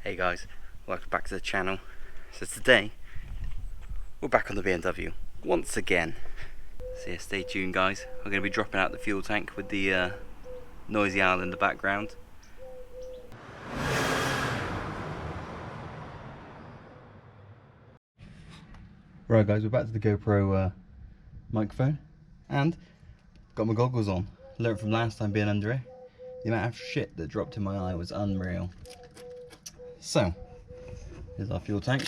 Hey guys, welcome back to the channel. So today we're back on the BMW once again. So yeah, stay tuned guys. We're going to be dropping out the fuel tank with the noisy owl in the background. Right guys, we're back to the GoPro microphone and got my goggles on. Learned from last time being under it, the amount of shit that dropped in my eye was unreal. So here's our fuel tank.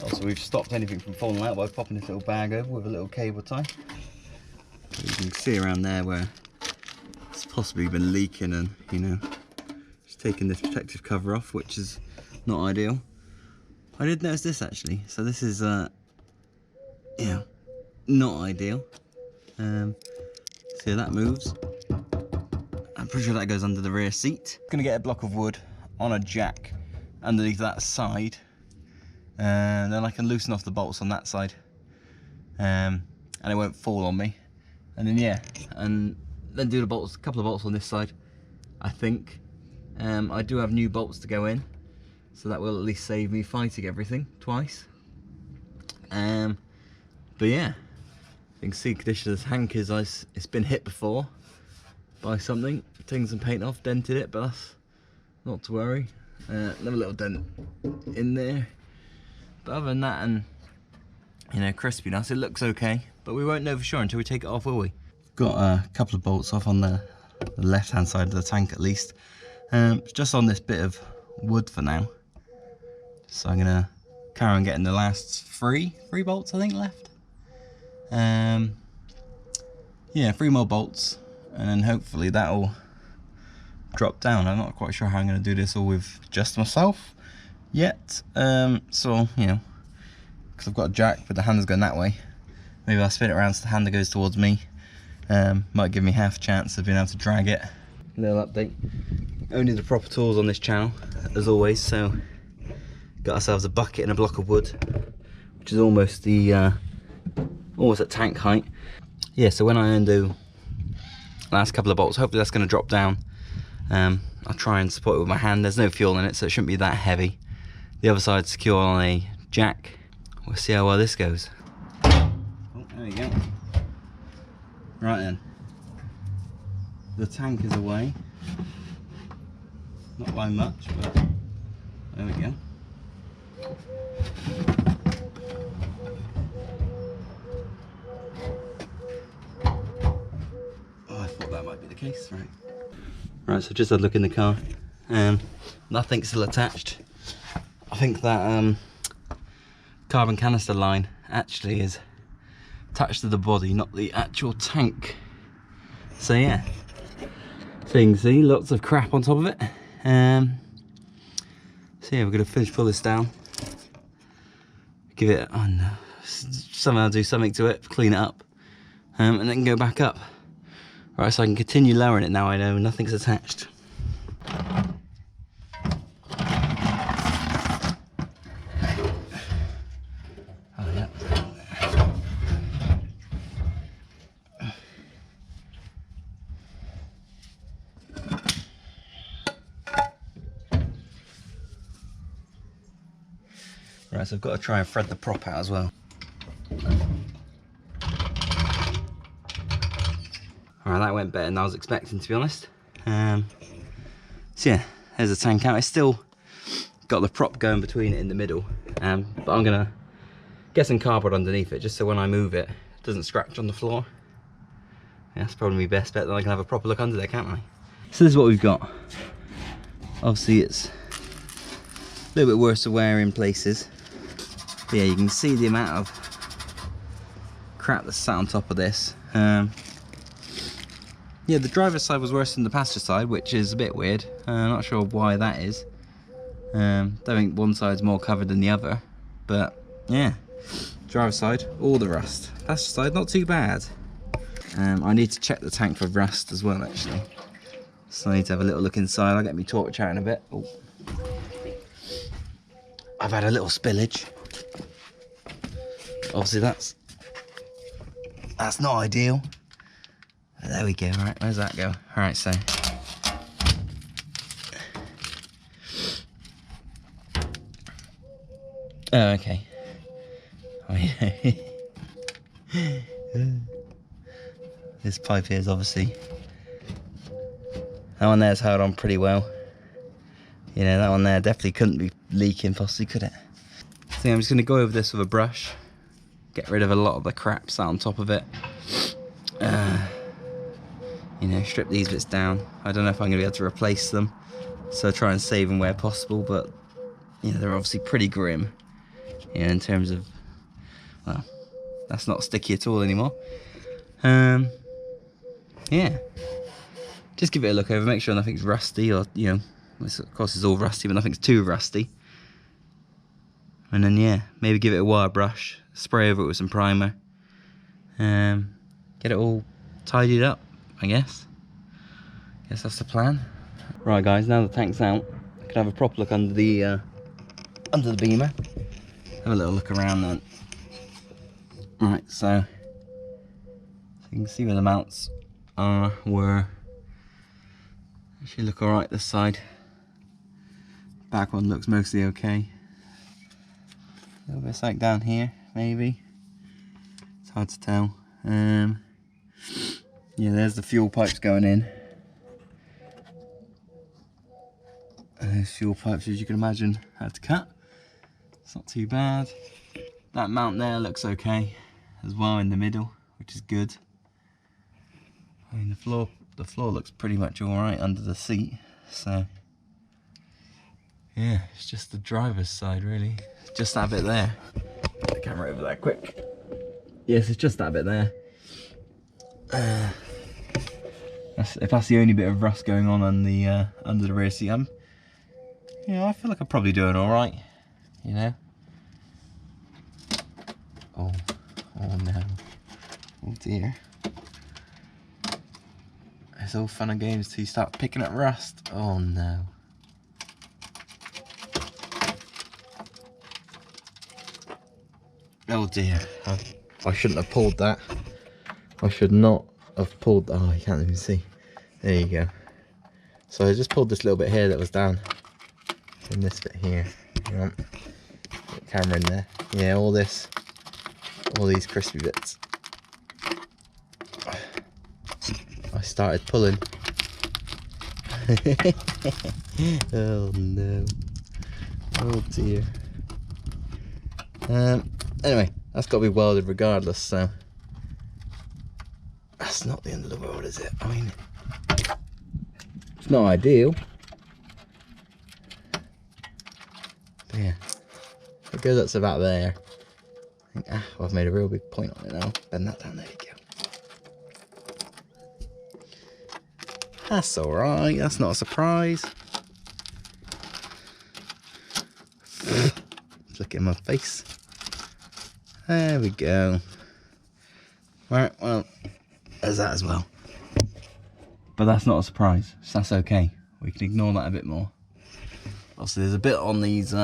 Also, we've stopped anything from falling out by popping this little bag over with a little cable tie. So you can see around there where it's possibly been leaking, and you know, just taking this protective cover off, which is not ideal. I did notice this actually. So this is yeah, not ideal. See, that moves. I'm pretty sure that goes under the rear seat. Gonna get a block of wood on a jack underneath that side, and then I can loosen off the bolts on that side, and it won't fall on me. And then yeah, and then do the bolts, a couple of bolts on this side, I think. I do have new bolts to go in, so that will at least save me fighting everything twice. But yeah, you can see condition of the tank is it's been hit before by something, taken some paint off, dented it, but that's not to worry. Another little dent in there, but other than that, and you know, crispiness, it looks okay, but we won't know for sure until we take it off, will we? Got a couple of bolts off on the left hand side of the tank at least, just on this bit of wood for now. So I'm gonna carry on getting the last three bolts I think left. Yeah, 3 more bolts, and then hopefully that'll drop down. I'm not quite sure how I'm going to do this all with just myself yet. So you know, because I've got a jack with the handles going that way, maybe I'll spin it around so the handle goes towards me. Might give me half a chance of being able to drag it. Little update, only the proper tools on this channel as always. So got ourselves a bucket and a block of wood, which is almost the almost at tank height. Yeah, so when I undo the last couple of bolts, hopefully that's going to drop down. I'll try and support it with my hand. There's no fuel in it, so it shouldn't be that heavy. The other side's secure on a jack. We'll see how well this goes. Oh, there we go. Right then, the tank is away. Not by much, but there we go. Oh, I thought that might be the case, right? Right, so just had a look in the car. Nothing's still attached. I think that carbon canister line actually is attached to the body, not the actual tank. So yeah, so you can see lots of crap on top of it. So yeah, we're gonna pull this down, give it, oh no, somehow do something to it, clean it up, and then go back up. Right, so I can continue lowering it now I know nothing's attached. Oh yeah. Right, so I've got to try and thread the prop out as well. Alright, that went better than I was expecting, to be honest. So yeah, there's the tank out. It's still got the prop going between it in the middle, but I'm gonna get some cardboard underneath it just so when I move it, it doesn't scratch on the floor. Yeah, that's probably my best bet, then I can have a proper look under there, can't I? So this is what we've got. Obviously it's a little bit worse to wear in places. But yeah, you can see the amount of crap that's sat on top of this. Yeah, the driver's side was worse than the passenger side, which is a bit weird. I'm not sure why that is. Don't think one side's more covered than the other, but yeah, driver's side, all the rust. Passenger side, not too bad. I need to check the tank for rust as well, actually. So I need to have a little look inside. I'll get me torch out in a bit. Oh. I've had a little spillage. Obviously that's not ideal. There we go. Right, where's that go? All right, so Oh, okay. Oh, yeah. This pipe here is obviously, that one there's held on pretty well. You know, that one there definitely couldn't be leaking, possibly, could it? So I'm just going to go over this with a brush, get rid of a lot of the crap sat on top of it. You know, strip these bits down. I don't know if I'm going to be able to replace them, so try and save them where possible, but you know, they're obviously pretty grim, you know, in terms of, well, that's not sticky at all anymore. Yeah, just give it a look over, make sure nothing's rusty, or, you know, of course it's all rusty, but nothing's too rusty. And then, yeah, maybe give it a wire brush, spray over it with some primer, get it all tidied up, I guess. Guess that's the plan. Right guys, now the tank's out, I can have a proper look under the beamer. Have a little look around then. Right, so you can see where the mounts were. Actually look alright this side. Back one looks mostly okay. A little bit of sag down here, maybe. It's hard to tell. Yeah, there's the fuel pipes going in. And those fuel pipes, as you can imagine, had to cut. It's not too bad. That mount there looks okay as well in the middle, which is good. I mean, the floor looks pretty much alright under the seat, so yeah, it's just the driver's side really. Just that bit there. Put the camera over there quick. Yes, it's just that bit there. If that's the only bit of rust going on the under the rear seat, you know, I feel like I'm probably doing alright, you know. Oh no. Oh dear. It's all fun and games till you start picking up rust. Oh no. Oh dear. I shouldn't have pulled that. I should not have pulled. Oh, you can't even see. There you go. So I just pulled this little bit here that was down. And this bit here. Hang on. Put the camera in there. Yeah, all these crispy bits. I started pulling. Oh no. Oh dear. Anyway, that's got to be welded regardless, so that's not the end of the world, is it? I mean, it's not ideal. But yeah, it goes up to about there. I think, well, I've made a real big point on it now. Bend that down, there you go. That's alright, that's not a surprise. Look at my face. There we go. Right, well, there's that as well. But that's not a surprise, so that's okay. We can ignore that a bit more. Obviously, there's a bit on these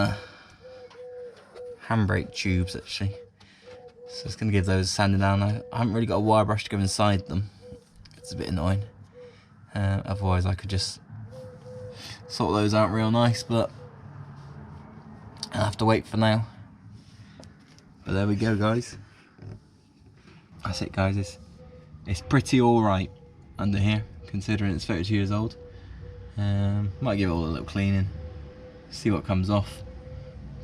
handbrake tubes, actually. So it's going to give those a sanding down. I haven't really got a wire brush to go inside them. It's a bit annoying. Otherwise, I could just sort those out real nice, but I'll have to wait for now. But there we go, guys. That's it, guys. It's pretty alright under here, considering it's 32 years old. Might give it all a little cleaning, see what comes off,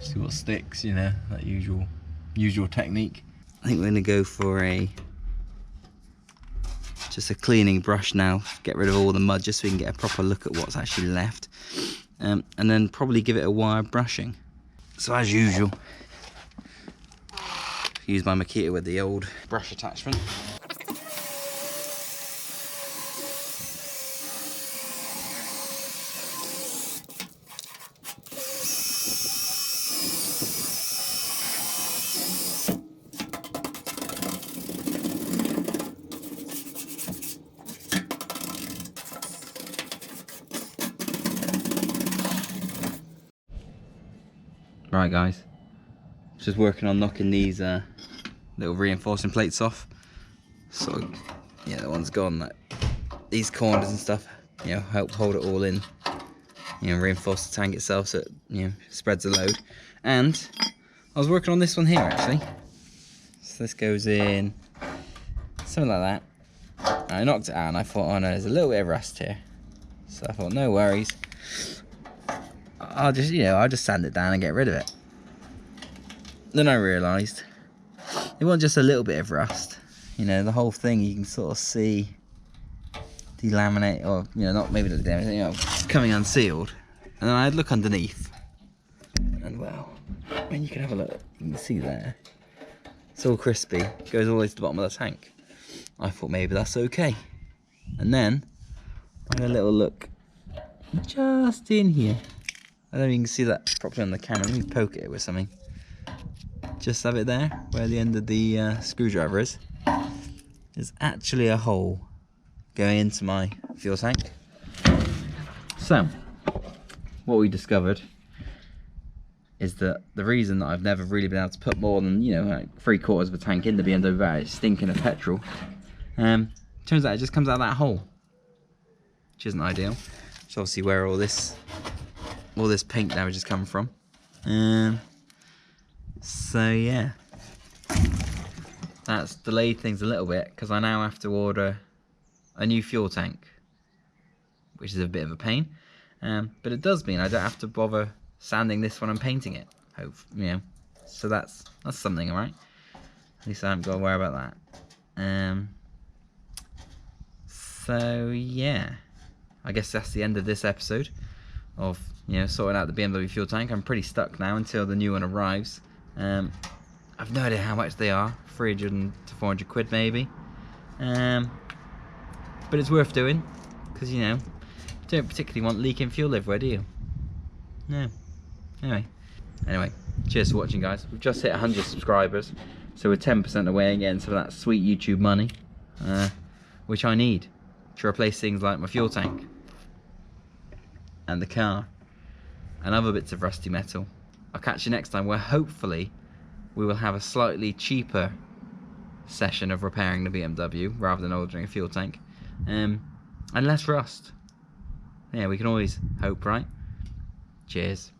see what sticks, you know, that usual technique. I think we're going to go for just a cleaning brush now, get rid of all the mud just so we can get a proper look at what's actually left. And then probably give it a wire brushing. So as usual, use my Makita with the old brush attachment. Right guys, just working on knocking these little reinforcing plates off. So yeah, that one's gone. Like these corners and stuff, you know, help hold it all in. You know, reinforce the tank itself so it, you know, spreads the load. And I was working on this one here actually. So this goes in something like that. I knocked it out and I thought, oh no, there's a little bit of rust here. So I thought, no worries. I'll just sand it down and get rid of it. Then I realised it wasn't just a little bit of rust. You know, the whole thing you can sort of see delaminate, or not maybe the damage, it's coming unsealed. And then I'd look underneath, and well, I mean, you can have a look. You can see there, it's all crispy. It goes all the way to the bottom of the tank. I thought maybe that's okay. And then I had a little look just in here. I don't know if you can see that properly on the camera. Let me poke it with something. Just have it there, where the end of the screwdriver is. There's actually a hole going into my fuel tank. So, what we discovered is that the reason that I've never really been able to put more than, like 3/4 of a tank in the BMW van is stinking of petrol. Turns out it just comes out of that hole, which isn't ideal. It's obviously where all this paint damage has come from. So yeah, that's delayed things a little bit because I now have to order a new fuel tank, which is a bit of a pain. But it does mean I don't have to bother sanding this one and painting it. So that's something, all right. At least I haven't got to worry about that. So yeah, I guess that's the end of this episode of sorting out the BMW fuel tank. I'm pretty stuck now until the new one arrives. I've no idea how much they are, 300 to 400 quid maybe. But it's worth doing because you don't particularly want leaking fuel everywhere, do you? No. Anyway, cheers for watching, guys. We've just hit 100 subscribers, so we're 10% away again some of that sweet YouTube money, which I need to replace things like my fuel tank and the car and other bits of rusty metal. I'll catch you next time, where hopefully we will have a slightly cheaper session of repairing the BMW rather than ordering a fuel tank, and less rust. Yeah, we can always hope, right? Cheers.